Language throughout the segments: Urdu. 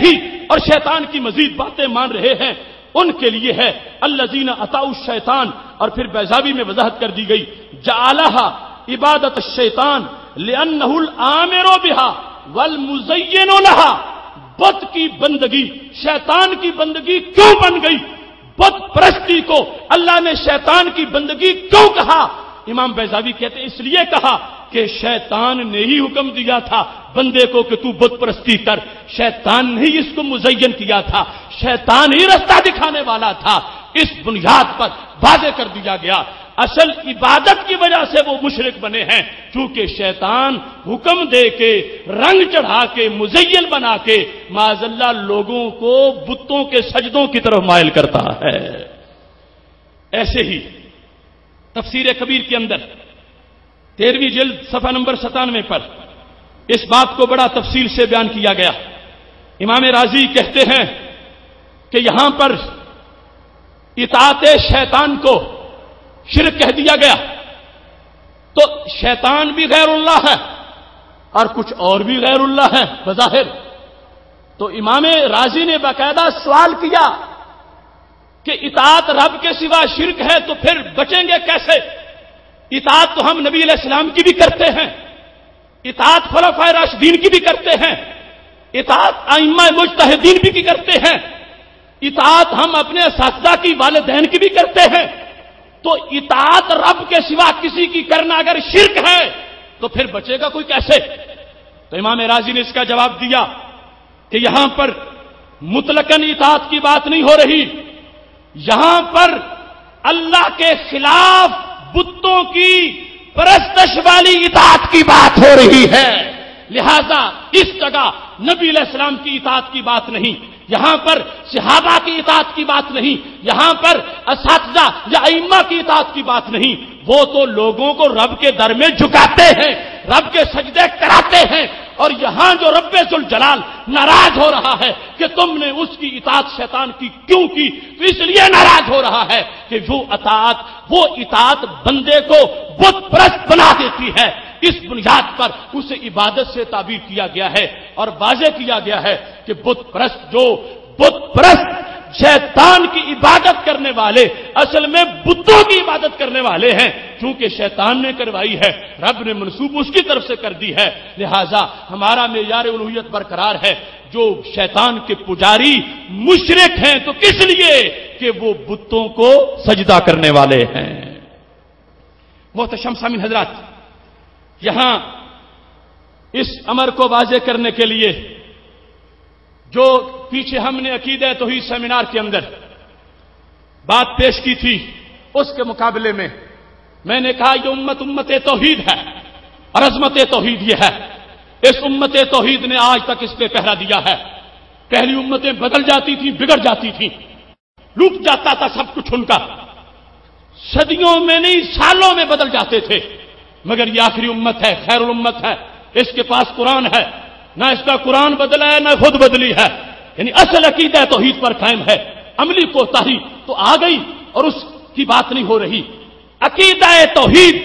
ہی اور شیطان کی مزید باتیں مان رہے ہیں، ان کے لیے ہے الذین اطاعوا الشیطان، اور پھر بیضاوی میں وضاحت کر دی گئی جعلها عبادت الشیطان لأنه الآمر بها والمزین لها، بت کی بندگی شیطان کی بندگی کیوں بن گئی؟ بت پرستی کو اللہ نے شیطان کی بندگی کیوں کہا؟ امام بیضاوی کہتے ہیں اس لیے کہا کہ شیطان نے ہی حکم دیا تھا بندے کو کہ تو بت پرستی کر، شیطان نے ہی اس کو مزین کیا تھا، شیطان ہی رستہ دکھانے والا تھا، اس بنیاد پر واضح کر دیا گیا۔ اصل عبادت کی وجہ سے وہ مشرک بنے ہیں، چونکہ شیطان حکم دے کے رنگ چڑھا کے مزین بنا کے معاذ اللہ لوگوں کو بتوں کے سجدوں کی طرف مائل کرتا ہے۔ ایسے ہی تفسیر کبیر کے اندر 13ویں جلد صفحہ نمبر 97 پر اس بات کو بڑا تفصیل سے بیان کیا گیا۔ امام رازی کہتے ہیں کہ یہاں پر اطاعت شیطان کو شرک کہہ دیا گیا، تو شیطان بھی غیر اللہ ہے اور کچھ اور بھی غیر اللہ ہے بظاہر۔ تو امام رازی نے باقاعدہ سوال کیا کہ اطاعت رب کے سوا شرک ہے تو پھر بچیں گے کیسے؟ اطاعت تو ہم نبی علیہ السلام کی بھی کرتے ہیں، اطاعت خلفائے راشدین کی بھی کرتے ہیں، اطاعت ائمہ مجتہدین بھی کی کرتے ہیں، اطاعت ہم اپنے اساتذہ کی والدین کی بھی کرتے ہیں، تو اطاعت رب کے سوا کسی کی کرنا اگر شرک ہے تو پھر بچے گا کوئی کیسے؟ تو امام راضی نے اس کا جواب دیا کہ یہاں پر مطلقاً اطاعت کی بات نہیں ہو رہی، یہاں پر اللہ کے خلاف بتوں کی پرستش والی اطاعت کی بات ہو رہی ہے، لہذا اس جگہ نبی علیہ السلام کی اطاعت کی بات نہیں، یہاں پر صحابہ کی اطاعت کی بات نہیں، یہاں پر اساتذہ یا ائمہ کی اطاعت کی بات نہیں، وہ تو لوگوں کو رب کے در میں جھکاتے ہیں، رب کے سجدے کراتے ہیں، اور یہاں جو رب ذوالجلال ناراض ہو رہا ہے کہ تم نے اس کی اطاعت شیطان کی کیوں کی، تو اس لیے ناراض ہو رہا ہے کہ وہ اطاعت بندے کو بت پرست بنا دیتی ہے، اس بنیاد پر اسے عبادت سے تعبیر کیا گیا ہے اور واضح کیا گیا ہے کہ بت پرست شیطان کی عبادت کرنے والے اصل میں بتوں کی عبادت کرنے والے ہیں، چونکہ شیطان نے کروائی ہے، رب نے منسوب اس کی طرف سے کر دی ہے، لہذا ہمارا معیار الوہیت برقرار ہے۔ جو شیطان کے پجاری مشرک ہیں تو کس لیے کہ وہ بتوں کو سجدہ کرنے والے ہیں۔ محترم سامعین حضرات، یہاں اس امر کو واضح کرنے کے لیے جو پیچھے ہم نے عقیدہ توحید سیمینار کے اندر بات پیش کی تھی، اس کے مقابلے میں میں نے کہا یہ امت توحید ہے اور عظمت توحید یہ ہے، اس امت توحید نے آج تک اس پہ پہرا دیا ہے۔ پہلی امتیں بدل جاتی تھیں، بگڑ جاتی تھیں، لوٹ جاتا تھا سب کچھ ان کا، صدیوں میں نہیں سالوں میں بدل جاتے تھے، مگر یہ آخری امت ہے، خیر الامت ہے، اس کے پاس قرآن ہے، نہ اس کا قرآن بدلا ہے نہ خود بدلی ہے، یعنی اصل عقیدہ توحید پر قائم ہے، عملی کوتاہی تو آ گئی اور اس کی بات نہیں ہو رہی۔ عقیدہ توحید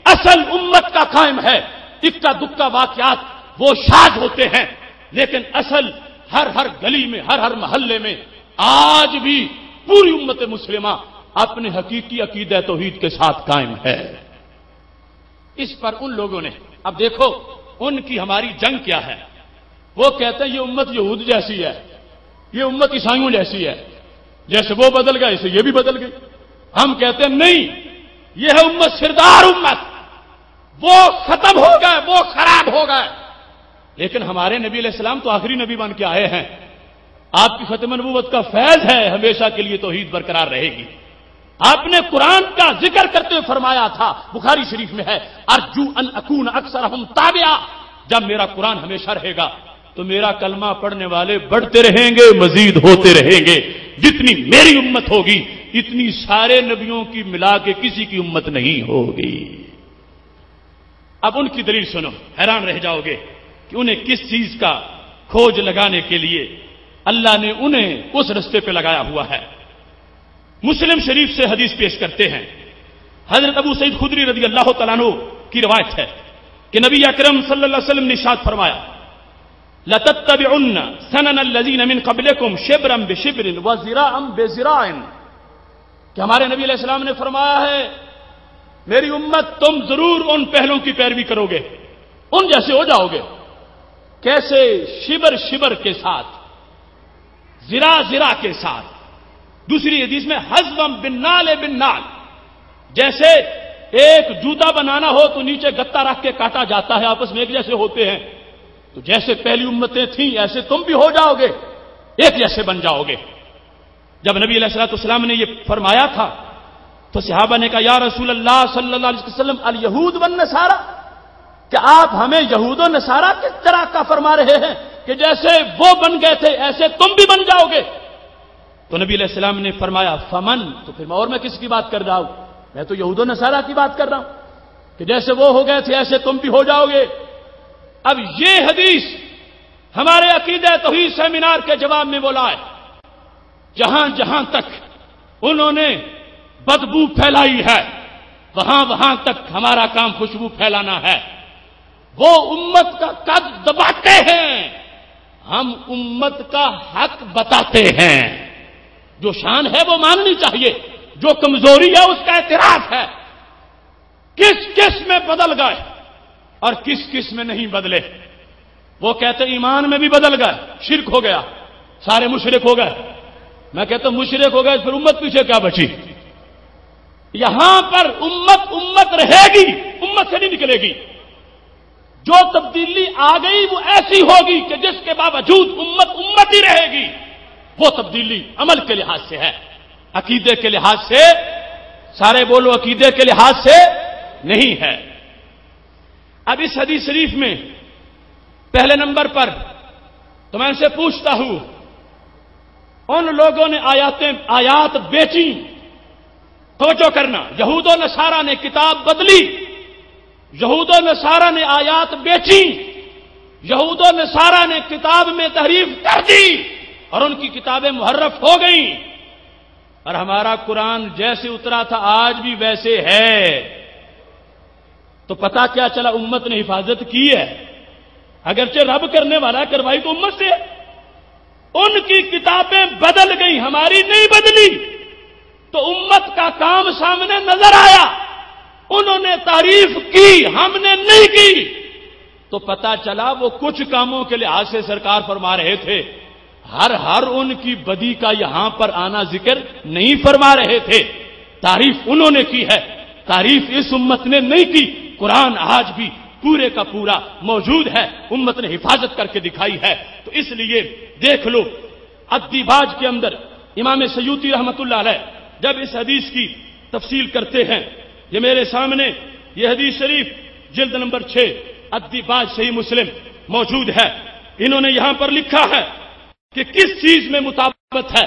اصل امت کا قائم ہے، اکا دکا واقعات وہ شاذ ہوتے ہیں، لیکن اصل ہر گلی میں ہر محلے میں آج بھی پوری امت مسلمہ اپنے حقیقی عقیدہ توحید کے ساتھ قائم ہے۔ اس پر ان لوگوں نے، اب دیکھو ان کی ہماری جنگ کیا ہے، وہ کہتے ہیں یہ امت یہود جیسی ہے، یہ امت عیسائیوں جیسی ہے، جیسے وہ بدل گئے اسے یہ بھی بدل گئی۔ ہم کہتے ہیں نہیں، یہ ہے امت سردار امت، وہ ختم ہو گئے، وہ خراب ہو گئے، لیکن ہمارے نبی علیہ السلام تو آخری نبی بن کے آئے ہیں، آپ کی ختم نبوت کا فیض ہے، ہمیشہ کے لیے توحید برقرار رہے گی۔ آپ نے قرآن کا ذکر کرتے ہوئے فرمایا تھا، بخاری شریف میں ہے، ارجو ان اکون اکثرہم تابعا، جب میرا قرآن ہمیشہ رہے گا تو میرا کلمہ پڑھنے والے بڑھتے رہیں گے، مزید ہوتے رہیں گے، جتنی میری امت ہوگی اتنی سارے نبیوں کی ملا کے کسی کی امت نہیں ہوگی۔ اب ان کی دلیل سنو، حیران رہ جاؤ گے کہ انہیں کس چیز کا کھوج لگانے کے لیے اللہ نے انہیں اس رستے پہ لگایا ہوا ہے۔ مسلم شریف سے حدیث پیش کرتے ہیں، حضرت ابو سعید خدری رضی اللہ تعالیٰ عنہ کی روایت ہے کہ نبی اکرم صلی اللہ علیہ وسلم نے ارشاد فرمایا، لَتَتَّبِعُنَّ سَنَنَ الَّذِينَ مِن قَبْلِكُمْ شِبْرًا بِشِبْرٍ وَذِرَاعًا بِذِرَاعٍ، کہ ہمارے نبی علیہ السلام نے فرمایا ہے میری امت تم ضرور ان پہلوں کی پیروی کرو گے، ان جیسے ہو جاؤ گے. کیسے؟ شبر شبر کے ساتھ، زرا زرا کے ساتھ. دوسری حدیث میں حزبم بالنال بالنال، جیسے ایک جوتا بنانا ہو تو نیچے گتا رکھ کے کاٹا جاتا ہے، آپس میں ایک جیسے ہوتے ہیں. تو جیسے پہلی امتیں تھیں ایسے تم بھی ہو جاؤ گے، ایک جیسے بن جاؤ گے. جب نبی علیہ الصلوۃ والسلام نے یہ فرمایا تھا تو صحابہ نے کہا یا رسول اللہ صلی اللہ علیہ وسلم الیہود والنصارى، کہ آپ ہمیں یہود و نصارہ کس طرح کا فرما رہے ہیں کہ جیسے وہ بن گئے تھے ایسے تم بھی بن جاؤ گے؟ تو نبی علیہ السلام نے فرمایا فمن، تو پھر اور میں کس کی بات کر رہا ہوں؟ میں تو یہود و نصارہ کی بات کر رہا ہوں کہ جیسے وہ ہو گئے تھے ایسے تم بھی ہو جاؤ گے. اب یہ حدیث ہمارے عقیدہ توحید سیمینار کے جواب میں بولا ہے. جہاں جہاں تک انہوں نے بدبو پھیلائی ہے وہاں وہاں تک ہمارا کام خوشبو پھیلانا ہے. وہ امت کا قد دباتے ہیں، ہم امت کا حق بتاتے ہیں. جو شان ہے وہ ماننی چاہیے، جو کمزوری ہے اس کا اعتراف ہے. کس کس میں بدل گئے اور کس کس میں نہیں بدلے؟ وہ کہتے ایمان میں بھی بدل گئے، شرک ہو گیا، سارے مشرک ہو گئے. میں کہتا ہوں مشرک ہو گئے پھر امت پیچھے کیا بچی؟ یہاں پر امت رہے گی، امت سے نہیں نکلے گی. جو تبدیلی آ گئی وہ ایسی ہوگی کہ جس کے باوجود امت ہی رہے گی. وہ تبدیلی عمل کے لحاظ سے ہے، عقیدے کے لحاظ سے، سارے بولو عقیدے کے لحاظ سے نہیں ہے. اب اس حدیث شریف میں پہلے نمبر پر تو میں ان سے پوچھتا ہوں، ان لوگوں نے آیات بیچی. توجہ کرنا، یہود و نصارہ نے کتاب بدلی، یہود و نصارہ نے آیات بیچی، یہود و نصارہ نے کتاب میں تحریف کر دی اور ان کی کتابیں محرف ہو گئیں. اور ہمارا قرآن جیسے اترا تھا آج بھی ویسے ہے. تو پتا کیا چلا؟ امت نے حفاظت کی ہے. اگرچہ رب کرنے والا کروائی تو امت سے ہے. ان کی کتابیں بدل گئی، ہماری نہیں بدلی. تو امت کا کام سامنے نظر آیا، انہوں نے تعریف کی، ہم نے نہیں کی. تو پتا چلا وہ کچھ کاموں کے لحاظ سے سرکار فرما رہے تھے، ہر ان کی بدی کا یہاں پر آنا ذکر نہیں فرما رہے تھے. تعریف انہوں نے کی ہے، تعریف اس امت نے نہیں کی. قرآن آج بھی پورے کا پورا موجود ہے، امت نے حفاظت کر کے دکھائی ہے. تو اس لیے دیکھ لو الدیباج کے اندر امام سیوطی رحمت اللہ علیہ جب اس حدیث کی تفصیل کرتے ہیں، یہ میرے سامنے یہ حدیث شریف جلد نمبر 6 الدیباج صحیح مسلم موجود ہے. انہوں نے یہاں پر لکھا ہے کہ کس چیز میں مطابقت ہے،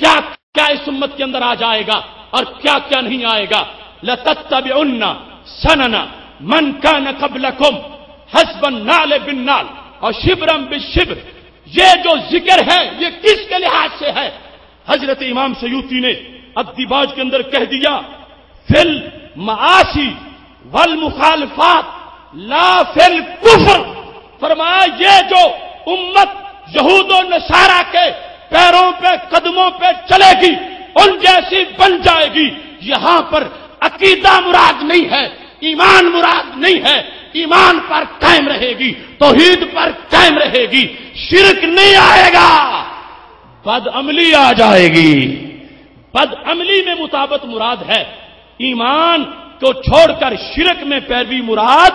کیا کیا اس امت کے اندر آ جائے گا اور کیا کیا نہیں آئے گا. لَتَتَّبِعُنَّ سَنَنَ مَنْ كَانَ قَبْلَكُمْ حَسْبَ النَّالِ بِالنَّالِ اور شِبْرًا بِالشِّبْرِ. یہ جو ذکر ہے یہ کس کے لحاظ سے ہے؟ حضرت امام سیوطی نے الدیباج کے اندر کہہ دیا فی المعاصی والمخالفات لا فی الکفر. فرمایا یہ جو امت یہود و نصارہ کے پیروں پہ قدموں پہ چلے گی ان جیسی بن جائے گی. یہاں پر عقیدہ مراد نہیں ہے، ایمان مراد نہیں ہے. ایمان پر قائم رہے گی، توحید پر قائم رہے گی، شرک نہیں آئے گا، بد عملی آ جائے گی. بد عملی میں مطابقت مراد ہے، ایمان کو چھوڑ کر شرک میں پیروی مراد.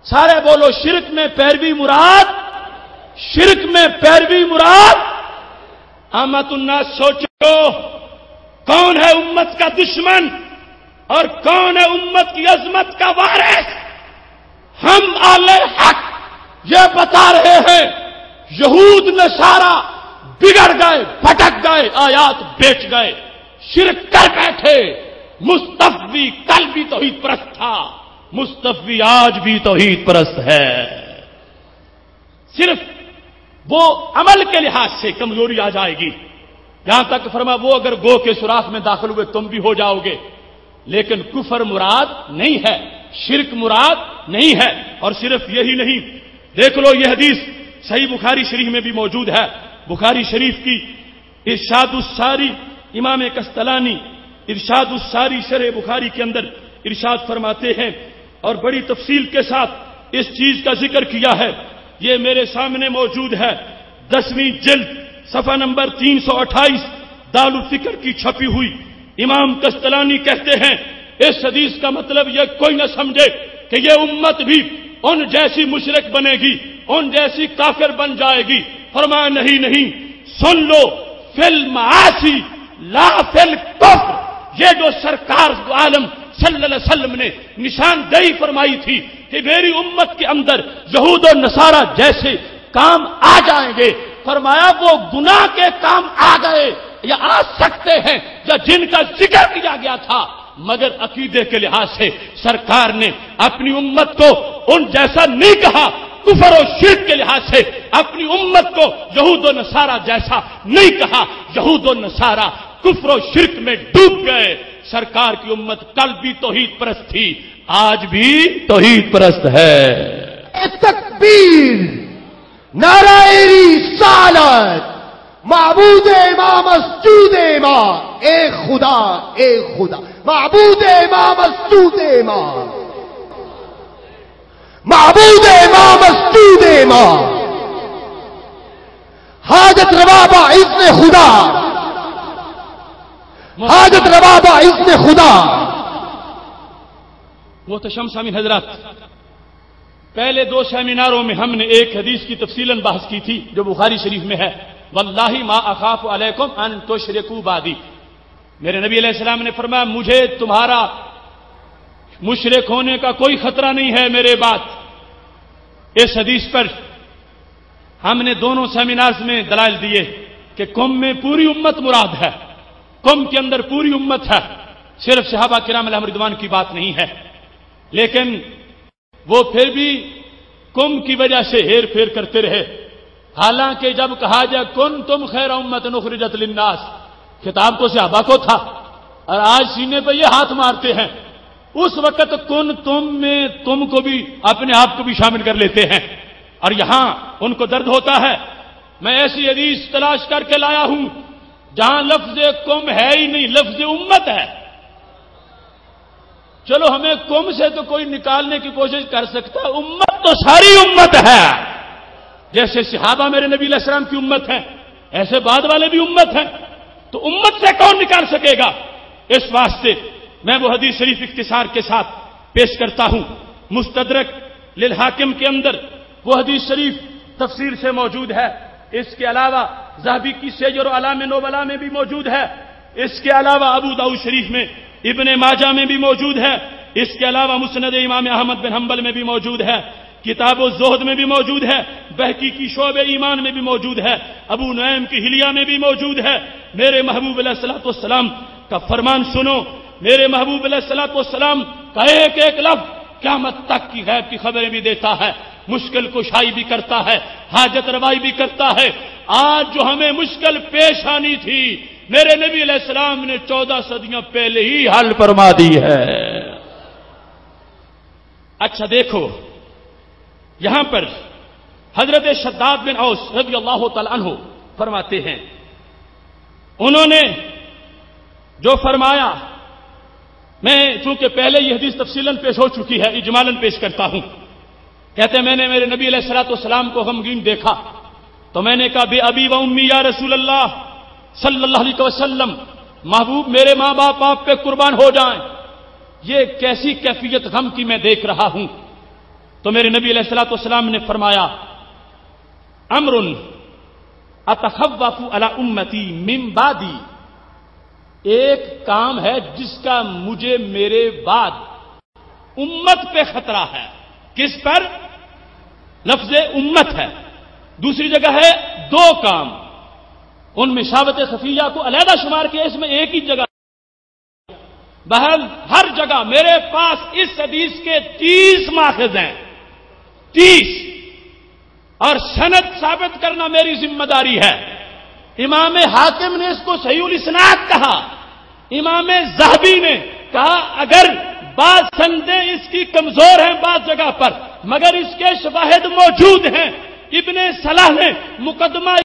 سارے بولو شرک میں پیروی مراد، شرک میں پیروی مراد. امت الناس سوچو کون ہے امت کا دشمن اور کون ہے امت کی عظمت کا وارث. ہم اہل حق یہ بتا رہے ہیں یہود نصارہ بگڑ گئے، بھٹک گئے، آیات بیچ گئے، شرک کر بیٹھے. مصطفی کل بھی توحید پرست تھا، مصطفی آج بھی توحید پرست ہے. صرف وہ عمل کے لحاظ سے کمزوری آ جائے گی. یہاں تک فرما وہ اگر گو کے سوراخ میں داخل ہوئے تم بھی ہو جاؤ گے. لیکن کفر مراد نہیں ہے، شرک مراد نہیں ہے. اور صرف یہی نہیں، دیکھ لو یہ حدیث صحیح بخاری شریف میں بھی موجود ہے. بخاری شریف کی ارشاد الساری امام کستلانی ارشاد الساری شرح بخاری کے اندر ارشاد فرماتے ہیں اور بڑی تفصیل کے ساتھ اس چیز کا ذکر کیا ہے. یہ میرے سامنے موجود ہے 10ویں جلد صفحہ نمبر 328 دار الفکر کی چھپی ہوئی. امام کستلانی کہتے ہیں اس حدیث کا مطلب یہ کوئی نہ سمجھے کہ یہ امت بھی ان جیسی مشرک بنے گی، ان جیسی کافر بن جائے گی. فرمایا نہیں، سن لو فی المعاصی لا فی الکفر. یہ جو سرکار عالم صلی اللہ علیہ وسلم نے نشاندہی فرمائی تھی کہ میری امت کے اندر یہود و نصارہ جیسے کام آ جائیں گے، فرمایا وہ گناہ کے کام آ گئے یا آ سکتے ہیں یا جن کا ذکر کیا گیا تھا، مگر عقیدے کے لحاظ سے سرکار نے اپنی امت کو ان جیسا نہیں کہا. کفر و شرک کے لحاظ سے اپنی امت کو یہود و نصارہ جیسا نہیں کہا. یہود و نصارہ کفر و شرک میں ڈوب گئے. سرکار کی امت کل بھی توحید پرست تھی، آج بھی توحید پرست ہے. تکبیر، نعرہ رسالت، معبود امام مسجود امام، ایک خدا ایک خدا، معبود امام مسجود امام، معبود امام مسجود امام، حاجت روا با اذن خدا، حاجت روا با اذن خدا. محتشم سامعین حضرات، پہلے 2 سیمیناروں میں ہم نے ایک حدیث کی تفصیلاً بحث کی تھی جو بخاری شریف میں ہے، واللہ ما اخاف علیکم ان تشرکوا بعدی. میرے نبی علیہ السلام نے فرمایا مجھے تمہارا مشرک ہونے کا کوئی خطرہ نہیں ہے میرے بعد. اس حدیث پر ہم نے دونوں سیمینارز میں دلائل دیے کہ قوم میں پوری امت مراد ہے، قوم کے اندر پوری امت ہے، صرف صحابہ کرام علیہم رضوان کی بات نہیں ہے. لیکن وہ پھر بھی قوم کی وجہ سے ہیر پھیر کرتے رہے. حالانکہ جب کہا جائے کن تم خیر امت اخرجت للناس، خطاب تو صحابہ کو تھا اور آج سینے پہ یہ ہاتھ مارتے ہیں. اس وقت کن تم میں تم کو بھی اپنے آپ کو بھی شامل کر لیتے ہیں اور یہاں ان کو درد ہوتا ہے. میں ایسی حدیث تلاش کر کے لایا ہوں جہاں لفظ قوم ہے ہی نہیں، لفظ امت ہے. چلو ہمیں قوم سے تو کوئی نکالنے کی کوشش کر سکتا ہے، امت تو ساری امت ہے. جیسے صحابہ میرے نبی علیہ السلام کی امت ہے، ایسے بعد والے بھی امت ہیں، تو امت سے کون نکال سکے گا؟ اس واسطے میں وہ حدیث شریف اختصار کے ساتھ پیش کرتا ہوں. مستدرک للحاکم کے اندر وہ حدیث شریف تفسیر سے موجود ہے. اس کے علاوہ ذہبی کی سیجر و علام نوبلا میں بھی موجود ہے. اس کے علاوہ ابو داؤد شریف میں، ابن ماجہ میں بھی موجود ہے. اس کے علاوہ مسند امام احمد بن حنبل میں بھی موجود ہے. کتاب الزہد میں بھی موجود ہے. بہقی کی شعب ایمان میں بھی موجود ہے. ابو نعیم کی حلیہ میں بھی موجود ہے. میرے محبوب علیہ الصلوۃ والسلام کا فرمان سنو. میرے محبوب علیہ الصلوۃ والسلام کا ایک ایک لفظ قیامت تک کی غیب کی خبریں بھی دیتا ہے، مشکل کشائی بھی کرتا ہے، حاجت روائی بھی کرتا ہے. آج جو ہمیں مشکل پیش آنی تھی میرے نبی علیہ السلام نے 14 صدیاں پہلے ہی حل فرما دی ہے. اچھا دیکھو، یہاں پر حضرت شداد بن اوس رضی اللہ تعالی عنہ فرماتے ہیں، انہوں نے جو فرمایا، میں چونکہ پہلے یہ حدیث تفصیلاً پیش ہو چکی ہے، اجمالاً پیش کرتا ہوں. کہتے ہیں میں نے میرے نبی علیہ الصلوۃ والسلام کو غمگین دیکھا تو میں نے کہا بے ابی و امی یا رسول اللہ صلی اللہ علیہ وسلم، محبوب میرے ماں باپ آپ پہ قربان ہو جائیں، یہ کیسی کیفیت غم کی میں دیکھ رہا ہوں. تو میرے نبی علیہ الصلوۃ والسلام نے فرمایا امر اتخوف علی امتی من بعدی، ایک کام ہے جس کا مجھے میرے بعد امت پہ خطرہ ہے. کس پر؟ لفظ امت ہے. دوسری جگہ ہے 2 کام، ان میں شہوت خفیہ کو علیحدہ شمار کیا، اس میں ایک ہی جگہ. بہرحال ہر جگہ میرے پاس اس حدیث کے 30 ماخذ ہیں، 30، اور سند ثابت کرنا میری ذمہ داری ہے. امام حاکم نے اس کو صحیح الاسناد کہا، امام ذہبی نے کہا اگر بعض سندیں اس کی کمزور ہیں بعض جگہ پر، مگر اس کے شواہد موجود ہیں. ابن صلاح نے مقدمہ